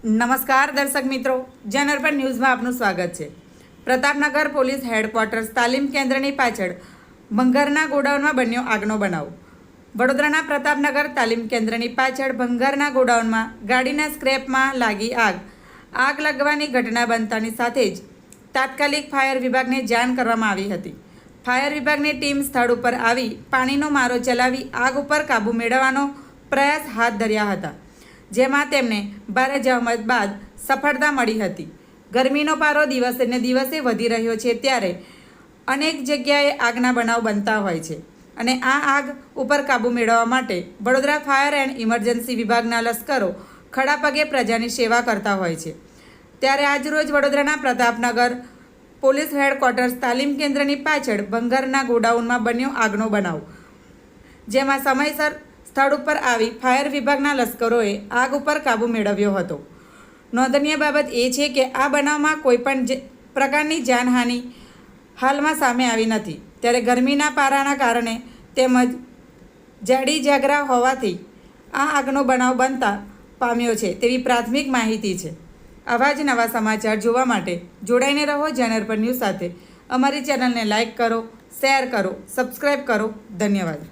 નમસ્કાર દર્શક મિત્રો, જનઅર્પણ ન્યૂઝમાં આપનું સ્વાગત છે। પ્રતાપનગર પોલીસ હેડક્વાર્ટર્સ તાલીમ કેન્દ્રની પાછળ ભંગારના ગોડાઉનમાં બન્યો આગનો બનાવ। વડોદરાના પ્રતાપનગર તાલીમ કેન્દ્રની પાછળ ભંગારના ગોડાઉનમાં ગાડીના સ્ક્રેપમાં લાગી આગ લાગવાની ઘટના બનતાની સાથે જ તાત્કાલિક ફાયર વિભાગને જાણ કરવામાં આવી હતી। ફાયર વિભાગની ટીમ સ્થળ ઉપર આવી પાણીનો મારો ચલાવી આગ ઉપર કાબૂ મેળવવાનો પ્રયાસ હાથ ધર્યા હતા, જેમાં તેમને ભારે જહેમત બાદ સફળતા મળી હતી। ગરમીનો પારો દિવસે ને દિવસે વધી રહ્યો છે, ત્યારે અનેક જગ્યાએ આગના બનાવ બનતા હોય છે અને આ આગ ઉપર કાબૂ મેળવવા માટે વડોદરા ફાયર એન્ડ ઇમરજન્સી વિભાગના લશ્કરો ખડા પગે પ્રજાની સેવા કરતા હોય છે। ત્યારે આજરોજ વડોદરાના પ્રતાપનગર પોલીસ હેડક્વાર્ટર્સ તાલીમ કેન્દ્રની પાછળ ભંગારના ગોડાઉનમાં બન્યો આગનો બનાવ, જેમાં સમયસર સ્થળ ઉપર આવી ફાયર વિભાગના લશ્કરોએ આગ ઉપર કાબૂ મેળવ્યો હતો। નોંધનીય બાબત એ છે કે આ બનાવમાં કોઈપણ પ્રકારની જાનહાનિ હાલમાં સામે આવી નથી। ત્યારે ગરમીના પારાના કારણે તેમજ જાડી જાગરા હોવાથી આ આગનો બનાવ બનતા પામ્યો છે તેવી પ્રાથમિક માહિતી છે। આવા જ નવા સમાચાર જોવા માટે જોડાઈને રહો જનઅર્પણ ન્યૂઝ સાથે। અમારી ચેનલને લાઇક કરો, શેર કરો, સબસ્ક્રાઈબ કરો। ધન્યવાદ।